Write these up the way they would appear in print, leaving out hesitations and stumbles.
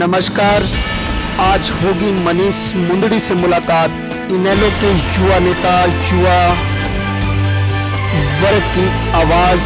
नमस्कार। आज होगी मनीष मुंदड़ी से मुलाकात। इनेलो के युवा नेता, युवा वर्ग की आवाज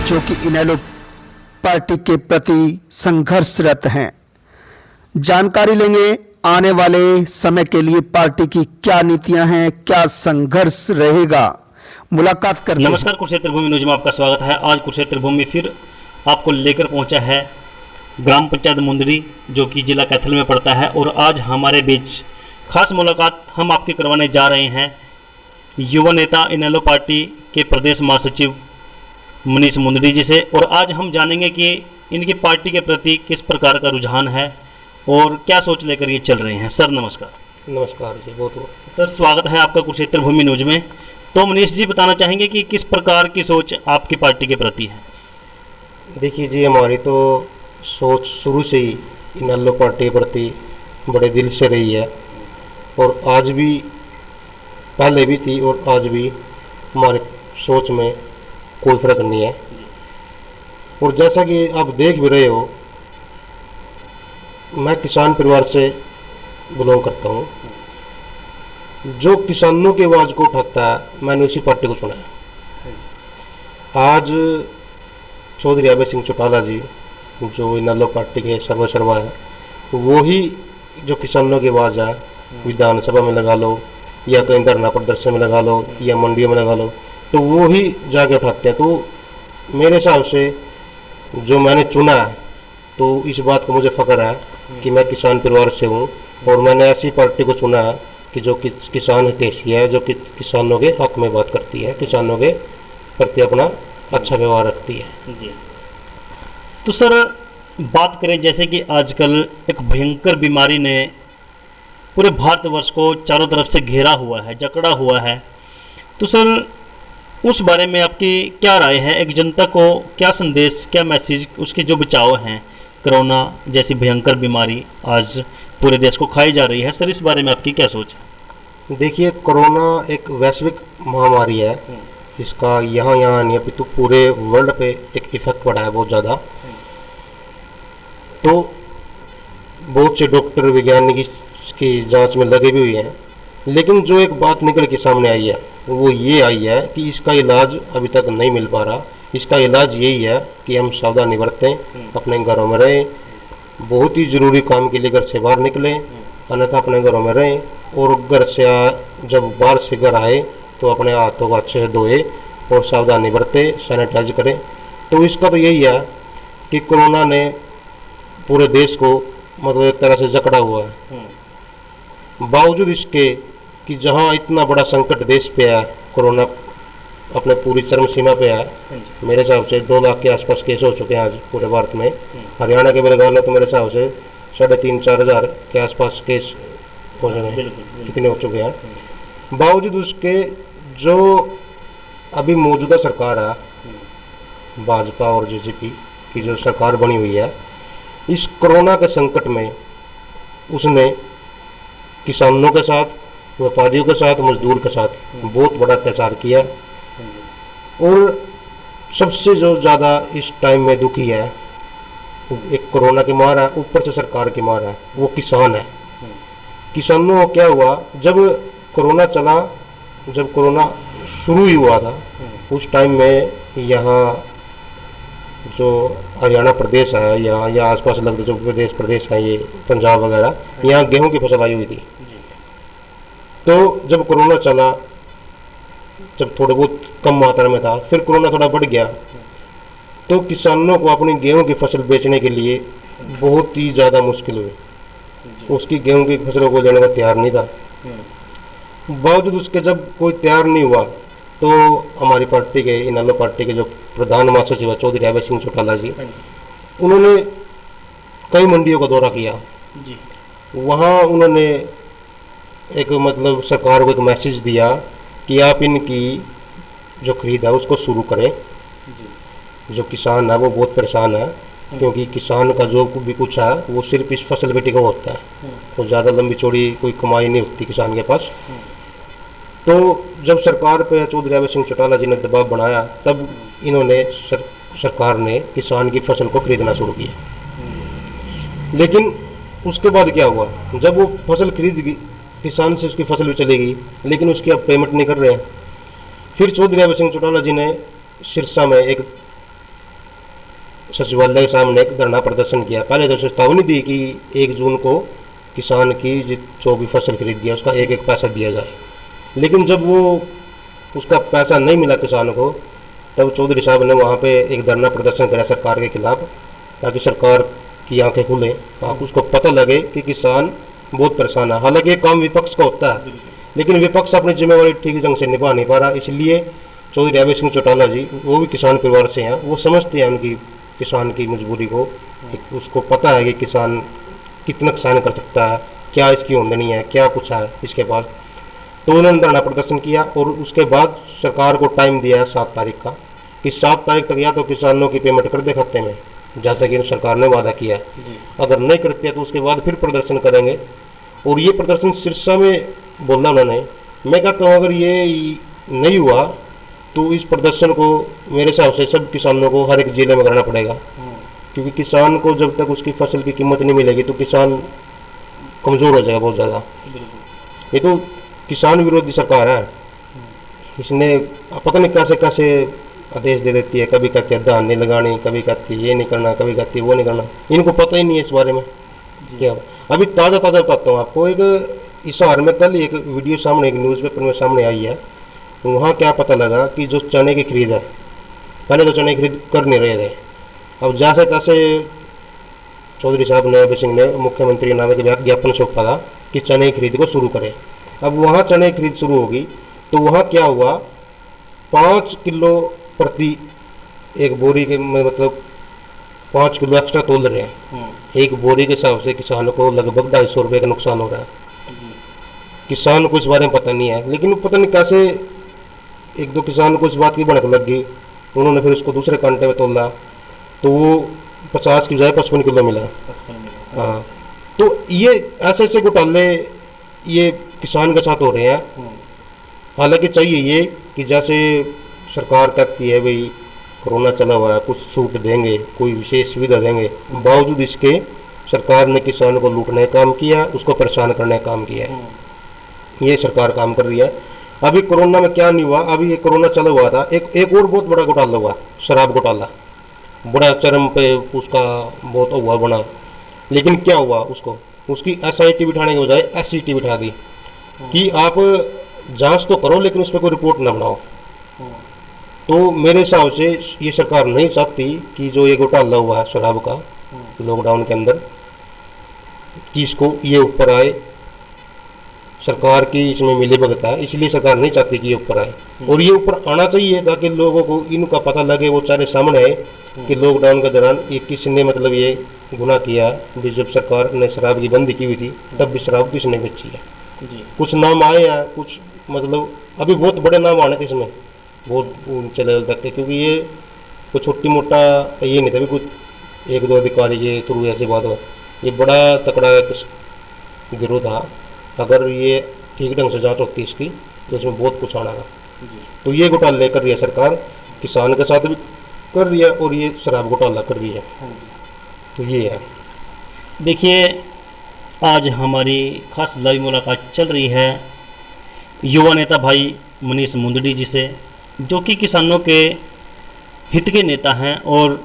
जो कि इनेलो पार्टी के प्रति संघर्षरत हैं। जानकारी लेंगे आने वाले समय के लिए पार्टी की क्या नीतियां हैं, क्या संघर्ष रहेगा। मुलाकात करते हैं। नमस्कार, कुरुक्षेत्र भूमि न्यूज में आपका स्वागत है। आज कुरुक्षेत्र भूमि फिर आपको लेकर पहुंचा है ग्राम पंचायत मुंदड़ी जो कि जिला कैथल में पड़ता है। और आज हमारे बीच खास मुलाकात हम आपके करवाने जा रहे हैं युवा नेता इनेलो पार्टी के प्रदेश महासचिव मनीष मुंदड़ी जी से। और आज हम जानेंगे कि इनकी पार्टी के प्रति किस प्रकार का रुझान है और क्या सोच लेकर ये चल रहे हैं। सर नमस्कार। नमस्कार जी, बहुत बहुत सर स्वागत है आपका कुरुक्षेत्र भूमि न्यूज में। तो मनीष जी बताना चाहेंगे कि किस प्रकार की सोच आपकी पार्टी के प्रति है। देखिए जी, हमारी तो सोच शुरू से ही इनेलो पार्टी के प्रति बड़े दिल से रही है और आज भी, पहले भी थी और आज भी हमारी सोच में कोई फर्क नहीं है। और जैसा कि आप देख भी रहे हो, मैं किसान परिवार से बिलोंग करता हूँ। जो किसानों की आवाज़ को उठाता है, मैंने उसी पार्टी को चुना है। आज चौधरी अभय सिंह चौटाला जी जो इनेलो पार्टी के सर्वसर्वा है, वो ही जो किसानों की आवाज़ है, विधानसभा में लगा लो या कहीं धरना प्रदर्शन में लगा लो या मंडियों में लगा लो, तो वो ही जाके उठाते हैं। तो मेरे हिसाब से जो मैंने चुना है, तो इस बात का मुझे फ़ख्र है कि मैं किसान परिवार से हूँ और मैंने ऐसी पार्टी को चुना है कि जो कि किसान हितैषी है, जो कि किसानों के हक में बात करती है, किसानों के प्रति अपना अच्छा व्यवहार रखती है जी। तो सर बात करें जैसे कि आजकल एक भयंकर बीमारी ने पूरे भारतवर्ष को चारों तरफ से घेरा हुआ है, जकड़ा हुआ है। तो सर उस बारे में आपकी क्या राय है? एक जनता को क्या संदेश, क्या मैसेज, उसके जो बचाव हैं, कोरोना जैसी भयंकर बीमारी आज पूरे देश को खाई जा रही है, सर इस बारे में आपकी क्या सोच है? देखिए, कोरोना एक वैश्विक महामारी है। इसका यहाँ नहीं अपितु पूरे वर्ल्ड पे एक इफेक्ट पड़ा है बहुत ज़्यादा। तो बहुत से डॉक्टर वैज्ञानिक इसकी जांच में लगे भी हुए हैं, लेकिन जो एक बात निकल के सामने आई है वो ये आई है कि इसका इलाज अभी तक नहीं मिल पा रहा। इसका इलाज यही है कि हम सावधानी बरतें, अपने घरों में रहें, बहुत ही ज़रूरी काम के लिए घर से बाहर निकलें, अन्यथा अपने घरों में रहें। और घर से जब बाहर से घर आए तो अपने हाथों को अच्छे से धोए और सावधानी बरतें, सैनिटाइज करें। तो इसका तो यही है कि कोरोना ने पूरे देश को मतलब एक तरह से जकड़ा हुआ है। बावजूद इसके कि जहां इतना बड़ा संकट देश पे है, कोरोना अपने पूरी चरम सीमा पे है। मेरे हिसाब से 2 लाख के आसपास केस हो चुके हैं आज पूरे भारत में। हरियाणा के लगा लो तो मेरे हिसाब से 3,500-4,000 हज़ार के आसपास केस हो चुके हैं, कितने हो चुके हैं। बावजूद उसके जो अभी मौजूदा सरकार है, भाजपा और जेजेपी की जो सरकार बनी हुई है, इस कोरोना के संकट में उसने किसानों के साथ, व्यापारियों के साथ, मजदूर के साथ बहुत बड़ा अत्याचार किया। और सबसे जो ज़्यादा इस टाइम में दुखी है, एक कोरोना की मार है, ऊपर से सरकार की मार है, वो किसान है। किसानों को क्या हुआ, जब कोरोना चला, जब कोरोना शुरू ही हुआ था, उस टाइम में यहाँ जो हरियाणा प्रदेश है या आसपास लगते जो प्रदेश है, ये पंजाब वगैरह, यहाँ गेहूं की फसल आई हुई थी। तो जब कोरोना चला, जब थोड़ा बहुत कम मात्रा में था, फिर कोरोना थोड़ा बढ़ गया, तो किसानों को अपनी गेहूं की फसल बेचने के लिए बहुत ही ज़्यादा मुश्किल हुई। उसकी गेहूं की फसलों को लेने को तैयार नहीं था। बावजूद उसके जब कोई तैयार नहीं हुआ, तो हमारी पार्टी के, इनेलो पार्टी के जो प्रधान महासचिव है चौधरी अभय सिंह चौटाला जी, उन्होंने कई मंडियों का दौरा किया जी। वहाँ उन्होंने एक मतलब सरकार को एक मैसेज दिया कि आप इनकी जो खरीद है उसको शुरू करें। जो किसान है वो बहुत परेशान है, क्योंकि किसान का जो भी कुछ है वो सिर्फ इस फसल पे टिका होता है, तो ज़्यादा लंबी चौड़ी कोई कमाई नहीं होती किसान के पास। तो जब सरकार पे चौधरी अभय सिंह चौटाला जी ने दबाव बनाया, तब इन्होंने सरकार ने किसान की फसल को खरीदना शुरू किया। लेकिन उसके बाद क्या हुआ, जब वो फसल खरीद गई किसान से, उसकी फसल भी चलेगी, लेकिन उसकी अब पेमेंट नहीं कर रहे हैं। फिर चौधरी अभय सिंह चौटाला जी ने सिरसा में एक सचिवालय के सामने एक धरना प्रदर्शन किया। पहले तो चेतावनी दी कि 1 जून को किसान की जो भी फसल खरीद दिया उसका एक एक पैसा दिया जाए, लेकिन जब वो उसका पैसा नहीं मिला किसान को, तब चौधरी साहब ने वहाँ पे एक धरना प्रदर्शन किया सरकार के खिलाफ, ताकि सरकार की आंखें खुले, आप उसको पता लगे कि किसान बहुत परेशान है। हालांकि ये काम विपक्ष का होता है, लेकिन विपक्ष अपनी जिम्मेवारी ठीक ढंग से निभा नहीं पा रहा। इसलिए चौधरी अभय सिंह चौटाला जी, वो भी किसान परिवार से हैं, वो समझते हैं उनकी किसान की मजबूरी को, उसको पता है कि किसान कितना किसान कर सकता है, क्या इसकी आमदनी है, क्या कुछ है इसके पास। तो उन्होंने धरना प्रदर्शन किया और उसके बाद सरकार को टाइम दिया है 7 तारीख का, कि 7 तारीख तक या तो किसानों की पेमेंट कर दे खाते में, जैसा कि सरकार ने वादा किया है। अगर नहीं करते तो उसके बाद फिर प्रदर्शन करेंगे। और ये प्रदर्शन सिरसा में बोला उन्होंने। मैं कहता हूँ अगर ये नहीं हुआ तो इस प्रदर्शन को मेरे हिसाब से सब किसानों को हर एक जिले में करना पड़ेगा, क्योंकि किसान को जब तक उसकी फसल की कीमत नहीं मिलेगी तो किसान कमज़ोर हो जाएगा बहुत ज़्यादा। ये तो किसान विरोधी सरकार है, इसने पता नहीं कैसे कैसे आदेश दे देती है, कभी कहती है धान नहीं लगानी, कभी कहती है ये नहीं करना, कभी कहती है वो नहीं करना, इनको पता ही नहीं है इस बारे में क्या। अभी ताज़ा बताता हूँ आपको, एक हिसार में कल एक वीडियो सामने, एक न्यूज़पेपर में सामने आई है। वहाँ क्या पता लगा कि जो चने की खरीद है, पहले तो चने की खरीद कर नहीं रहे थे, अब जैसे तैसे चौधरी साहब ने, अभय सिंह ने मुख्यमंत्री नाम के ज्ञापन सौंपा था कि चने की खरीद को शुरू करें। अब वहाँ चने की खरीद शुरू होगी तो वहाँ क्या हुआ, 5 किलो प्रति एक बोरी के में, मतलब 5 किलो एक्स्ट्रा तोल रहे हैं। एक बोरी के हिसाब से किसानों को लगभग 250 रुपये का नुकसान हो रहा है। किसान को इस बारे में पता नहीं है, लेकिन पता नहीं कैसे 1-2 किसान को इस बात की भनक लग गई, उन्होंने फिर उसको दूसरे कांटे में तोला तो वो 50 की बजाय 55 किलो मिला। हाँ, तो ये ऐसे ऐसे घोटाले ये किसान के साथ हो रहे हैं। हालांकि चाहिए ये कि जैसे सरकार कहती है भाई कोरोना चला हुआ है, कुछ छूट देंगे, कोई विशेष सुविधा देंगे, बावजूद इसके सरकार ने किसानों को लूटने का काम किया, उसको परेशान करने का काम किया है। ये सरकार काम कर रही है। अभी कोरोना में क्या नहीं हुआ, अभी ये कोरोना चला हुआ था, एक और बहुत बड़ा घोटाला हुआ, शराब घोटाला, बड़ा चरम पे उसका बहुत हुआ बना। लेकिन क्या हुआ, उसकी SIT बिठाने के बजाय SCT बिठा दी कि आप जांच तो करो लेकिन उस पर कोई रिपोर्ट ना बनाओ। तो मेरे हिसाब से ये सरकार नहीं चाहती कि जो ये घोटाला हुआ है शराब का लॉकडाउन के अंदर, कि इसको ये ऊपर आए, सरकार की इसमें मिलीभगत है, इसलिए सरकार नहीं चाहती कि ये ऊपर आए। और ये ऊपर आना चाहिए ताकि लोगों को इनका पता लगे, वो सारे सामने आए कि लॉकडाउन के दौरान ये किसने मतलब ये गुनाह किया। भी जब सरकार ने शराब की बंदी की हुई थी तब भी शराब किसने बेची है। कुछ नाम आए हैं, कुछ मतलब अभी बहुत बड़े नाम आने थे इसमें, बहुत ऊंचे लेवल तक के, क्योंकि ये कुछ छोटी मोटा ये नहीं था भी कुछ 1-2 अधिकारी के थ्रू ऐसी बात हो, ये बड़ा तकड़ा गिरोह था। अगर ये ठीक ढंग से जांच होती इसकी तो इसमें बहुत कुछ आना था। तो ये घोटाले कर रही है सरकार, किसान के साथ भी कर रही है और ये शराब घोटाला कर रही है। तो ये है। देखिए, आज हमारी खास लाइव मुलाकात चल रही है युवा नेता भाई मनीष मुंदड़ी जी से, जो कि किसानों के हित के नेता हैं और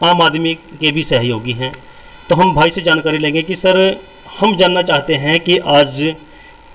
आम आदमी के भी सहयोगी हैं। तो हम भाई से जानकारी लेंगे कि सर, हम जानना चाहते हैं कि आज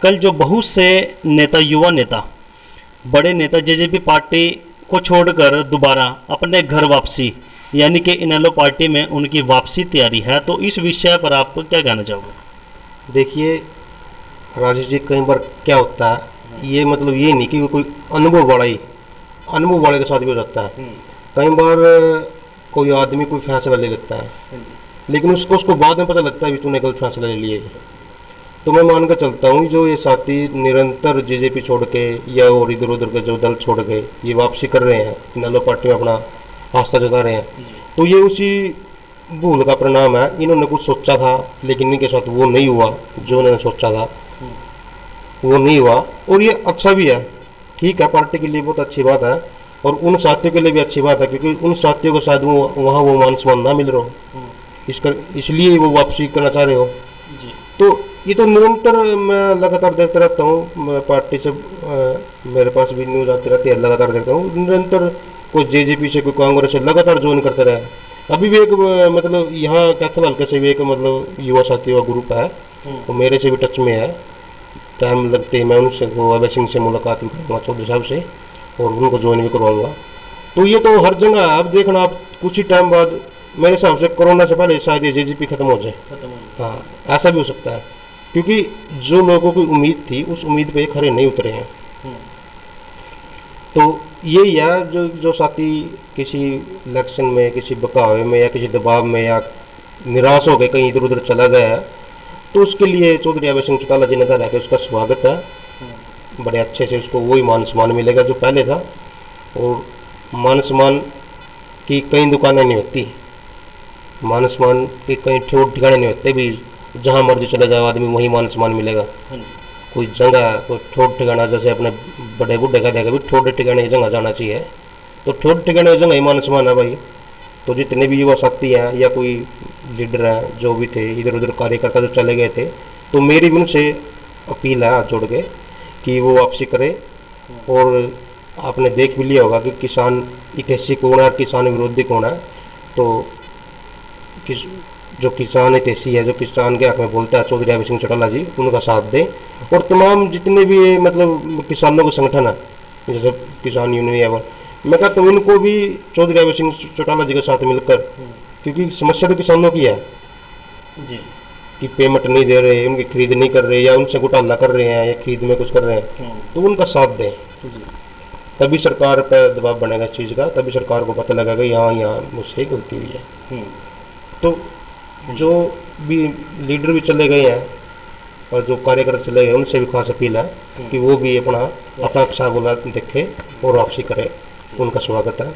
कल जो बहुत से नेता, युवा नेता, बड़े नेता JJP पार्टी को छोड़कर दोबारा अपने घर वापसी यानी कि इनेलो पार्टी में उनकी वापसी तैयारी है, तो इस विषय पर आप क्या कहना चाहोगे? देखिए राजेश जी, कई बार क्या होता है, ये मतलब ये नहीं कि कोई अनुभव वाले के साथ भी हो जाता है। कई बार कोई आदमी कोई फैसला ले लेता है, लेकिन उसको बाद में पता लगता है कि तूने गलत फैसला ले लिया है। तो मैं मान कर चलता हूँ जो ये साथी निरंतर JJP छोड़ के या और इधर उधर के जो दल छोड़ के ये वापसी कर रहे हैं, इनेलो पार्टी में अपना आस्था जता रहे हैं, तो ये उसी भूल का परिणाम है। इन्होंने कुछ सोचा था लेकिन इनके साथ वो नहीं हुआ, जो उन्होंने सोचा था वो नहीं हुआ। और ये अच्छा भी है, ठीक है, पार्टी के लिए बहुत अच्छी बात है और उन साथियों के लिए भी अच्छी बात है, क्योंकि उन साथियों को शायद वहाँ वो मान सम्मान ना मिल रहा हो, इसलिए वो वापसी करना चाह रहे हो। जी तो ये तो निरंतर मैं लगातार देखता रहता हूँ, मैं पार्टी से मेरे पास भी न्यूज़ आती रहती है, लगातार देखता हूँ निरंतर। कोई जेजेपी से कोई कांग्रेस से लगातार ज्वाइन करते रहे। अभी भी एक मतलब यहाँ कैथल हल्के से भी एक मतलब युवा साथियों का ग्रुप है, वो मेरे से भी टच में है। टाइम लगते ही मैं उनसे वो अभय सिंह से मुलाकात भी करूँगा, चौधरी साहब से, और उनको ज्वाइन भी करवाऊँगा। तो ये तो हर जगह है। अब देखना आप कुछ ही टाइम बाद मेरे हिसाब से कोरोना से पहले शायद ये जेजेपी खत्म हो जाए। हाँ, ऐसा भी हो सकता है, क्योंकि जो लोगों की उम्मीद थी उस उम्मीद पे खरे नहीं उतरे हैं। तो यही है, जो साथी किसी इलेक्शन में, किसी बकावे में या किसी दबाव में या निराश हो गए कहीं इधर उधर चला गया है, तो उसके लिए चौधरी अभय सिंह चौटाला जी ने कहा कि उसका स्वागत है, बड़े अच्छे से उसको वही मान सम्मान मिलेगा जो पहले था। और मान सम्मान की कई दुकानें नहीं होती, मान सम्मान के कहीं ठोर ठिकाने नहीं होते भी, जहाँ मर्जी चले जाओ आदमी वहीं मान सम्मान मिलेगा। कोई जगह, कोई ठोर ठिकाना, जैसे अपने बड़े बूढ़े का देखा भी ठोर ठिकाने की जगह जाना चाहिए, तो ठोर ठिकाने की जगह ही मान सम्मान है भाई। तो जितने भी युवा साथी हैं या कोई लीडर हैं जो भी थे इधर उधर कार्यकर्ता जो चले गए थे, तो मेरी भी उनसे अपील है हाथ जोड़ के कि वो वापसी करे। और आपने देख भी लिया होगा कि किसान हितैषी कौन है और किसान विरोधी कौन है। तो जो किसान हितैषी है, जो किसान के हक में बोलता है, चौधरी अभय सिंह चौटाला जी, उनका साथ दें। और तमाम जितने भी मतलब किसानों के संगठन है, जैसे किसान यूनियन है, मैं कहता हूँ उनको भी चौधरी अभय सिंह चौटाला जी के साथ मिलकर, क्योंकि समस्या तो किसानों की है जी कि पेमेंट नहीं दे रहे, उनकी खरीद नहीं कर रहे, या उनसे घोटाला कर रहे हैं या खरीद में कुछ कर रहे हैं, तो उनका साथ दें। तभी सरकार पर दबाव बनेगा इस चीज़ का, तभी सरकार को पता लगेगा यहाँ मुझसे गलती हुई है। तो जो भी लीडर भी चले गए हैं और जो कार्यकर्ता चले गए, उनसे भी खास अपील है कि वो भी अपना अच्छा बोला देखे और वापसी करे, उनका स्वागत है।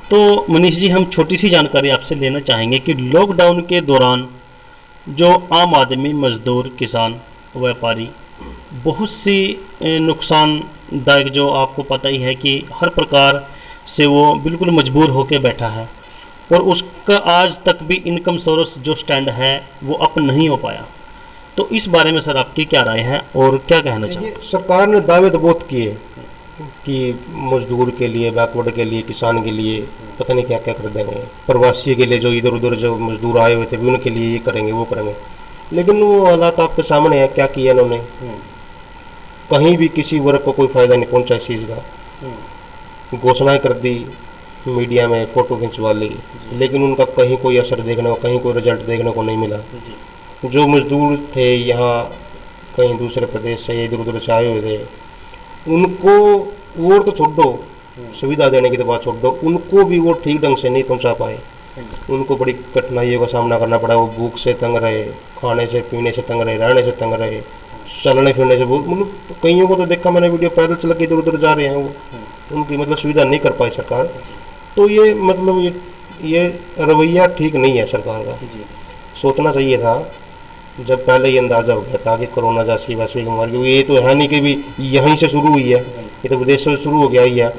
तो मनीष जी, हम छोटी सी जानकारी आपसे लेना चाहेंगे कि लॉकडाउन के दौरान जो आम आदमी, मजदूर, किसान, व्यापारी, बहुत सी नुकसानदायक, जो आपको पता ही है कि हर प्रकार से वो बिल्कुल मजबूर होकर बैठा है, और उसका आज तक भी इनकम सोर्स जो स्टैंड है वो अप नहीं हो पाया। तो इस बारे में सर आपकी क्या राय है और क्या कहना चाहिए? सरकार ने दावे तो बहुत किए कि मजदूर के लिए, बैकवर्ड के लिए, किसान के लिए पता नहीं क्या क्या कर देंगे, प्रवासी के लिए, जो इधर उधर जो मजदूर आए हुए थे भी उनके लिए ये करेंगे वो करेंगे। लेकिन वो हालात आपके सामने है, क्या किया इन्होंने। कहीं भी किसी वर्ग को कोई फायदा नहीं पहुंचा इस चीज़ का। घोषणाएं कर दी, मीडिया में फोटो खिंचवा ली, लेकिन उनका कहीं कोई असर देखने को, कहीं कोई रिजल्ट देखने को नहीं मिला। जो मजदूर थे यहाँ कहीं दूसरे प्रदेश से इधर उधर से आए हुए थे, उनको वोट तो छोड़ दो, सुविधा देने की तो बात छोड़ दो, उनको भी वो ठीक ढंग से नहीं पहुंचा पाए। उनको बड़ी कठिनाइयों का सामना करना पड़ा। वो भूख से तंग रहे, खाने से पीने से तंग रहे, रहने से तंग रहे, चलने फिरने से बहुत, मतलब कईयों को तो देखा मैंने वीडियो, पैदल चल के इधर उधर जा रहे हैं वो, उनकी मतलब सुविधा नहीं कर पाई सरकार। तो ये मतलब ये रवैया ठीक नहीं है सरकार का। सोचना चाहिए था जब पहले ये अंदाज़ा हो गया था कि कोरोना जैसी वैश्विक बीमारी, क्योंकि ये तो है नहीं कि भी यहीं से शुरू हुई है, ये तो विदेश से शुरू हो गया ही है।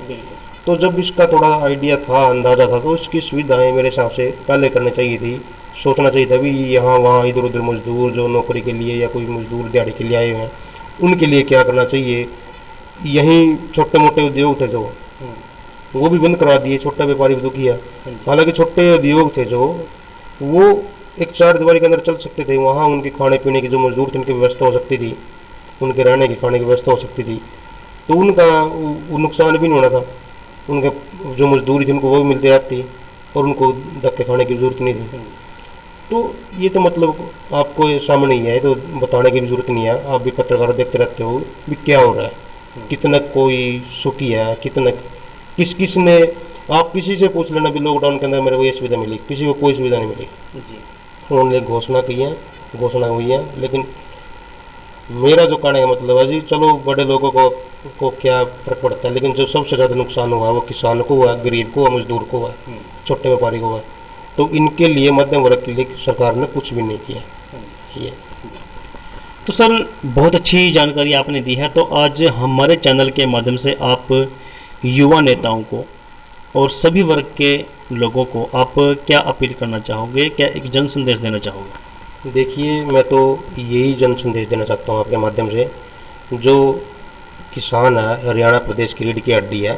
तो जब इसका थोड़ा आइडिया था, अंदाज़ा था, तो इसकी सुविधाएं मेरे हिसाब से पहले करनी चाहिए थी। सोचना चाहिए था भी यहाँ वहाँ इधर उधर मजदूर जो नौकरी के लिए या कोई मजदूर दिहाड़ी के लिए आए हुए हैं, उनके लिए क्या करना चाहिए। यहीं छोटे मोटे उद्योग थे जो, वो भी बंद करा दिए, छोटा व्यापारी भी दुखी है। हालांकि छोटे उद्योग थे जो, वो एक चार दीवारी के अंदर चल सकते थे, वहाँ उनके खाने पीने की जो मजदूर थे उनकी व्यवस्था हो सकती थी, उनके रहने की खाने की व्यवस्था हो सकती थी, तो उनका नुकसान भी नहीं होना था। उनके जो मजदूरी थी उनको वो भी मिलती जाती और उनको धक्के खाने की जरूरत नहीं थी। तो ये तो मतलब आपको ये सामने ही है, तो बताने की भी जरूरत नहीं है। आप भी पत्रकार देखते रहते हो भी क्या हो रहा है, कितना कोई सुखी है, कितना किस ने, आप किसी से पूछ लेना भी लॉकडाउन के अंदर मेरे को ये सुविधा मिली, किसी को कोई सुविधा नहीं मिली। उन्होंने घोषणा की है, घोषणा हुई है, लेकिन मेरा जो कहने का मतलब है जी, चलो बड़े लोगों को क्या फर्क पड़ता है, लेकिन जो सबसे ज़्यादा नुकसान हुआ है वो किसान को हुआ, गरीब को हुआ, मजदूर को हुआ, छोटे व्यापारी को हुआ। तो इनके लिए, मध्यम वर्ग के लिए सरकार ने कुछ भी नहीं किया। तो सर बहुत अच्छी जानकारी आपने दी है। तो आज हमारे चैनल के माध्यम से आप युवा नेताओं को और सभी वर्ग के लोगों को आप क्या अपील करना चाहोगे, क्या एक जन संदेश देना चाहोगे? देखिए, मैं तो यही जन संदेश देना चाहता हूँ आपके माध्यम से, जो किसान है हरियाणा प्रदेश की रीढ़ की हड्डी है,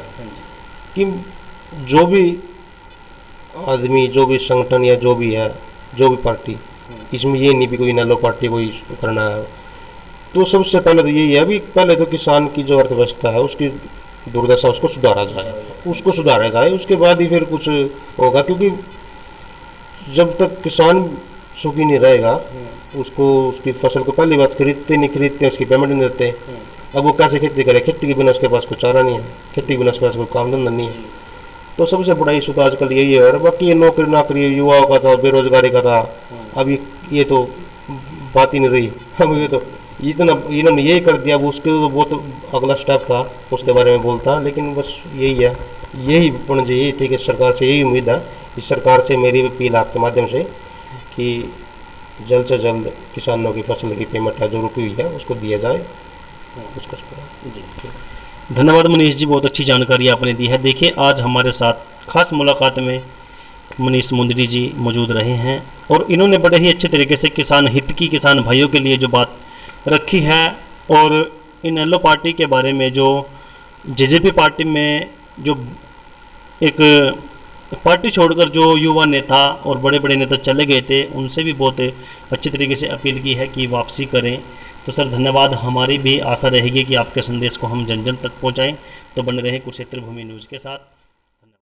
कि जो भी आदमी, जो भी संगठन या जो भी है, जो भी पार्टी, इसमें ये नहीं भी कोई इनेलो पार्टी कोई करना है, तो सबसे पहले तो यही है भी पहले तो किसान की जो अर्थव्यवस्था है उसकी दुर्दशा उसको सुधारा जाए, उसके बाद ही फिर कुछ होगा, क्योंकि जब तक किसान सुखी नहीं रहेगा, उसको उसकी फसल को पहली बात खरीदते उसकी पेमेंट नहीं देते। अब वो कैसे खेती करे? खेती के बिना उसके पास कुछ चारा नहीं है, खेती के बिना उसके पास कोई काम धंधा नहीं है। तो सबसे बड़ा इशू तो आजकल यही है। और बाकी ये नौकरी नाकरी युवाओं का था, बेरोजगारी का था, अब ये तो बात ही नहीं रही। अब ये तो इतना इन्होंने यही कर दिया, वो उसके तो वो तो अगला स्टेप था, उसके बारे में बोलता, लेकिन बस यही है, यही होना चाहिए। ठीक है, सरकार से यही उम्मीद है। इस सरकार से मेरी अपील आपके माध्यम से कि जल्द से जल्द किसानों की फसल की पेमेंट जो रुकी हुई है उसको दिया जाए। उसका धन्यवाद मनीष जी, बहुत अच्छी जानकारी आपने दी है। देखिए, आज हमारे साथ खास मुलाकात में मनीष मुंदड़ी जी मौजूद रहे हैं और इन्होंने बड़े ही अच्छे तरीके से किसान हित की, किसान भाइयों के लिए जो बात रखी है, और इनेलो पार्टी के बारे में, जो जेजेपी पार्टी में जो एक पार्टी छोड़कर जो युवा नेता और बड़े बड़े नेता चले गए थे, उनसे भी बहुत अच्छी तरीके से अपील की है कि वापसी करें। तो सर धन्यवाद। हमारी भी आशा रहेगी कि आपके संदेश को हम जन जन तक पहुंचाएं। तो बने रहें कुरुक्षेत्र भूमि न्यूज़ के साथ।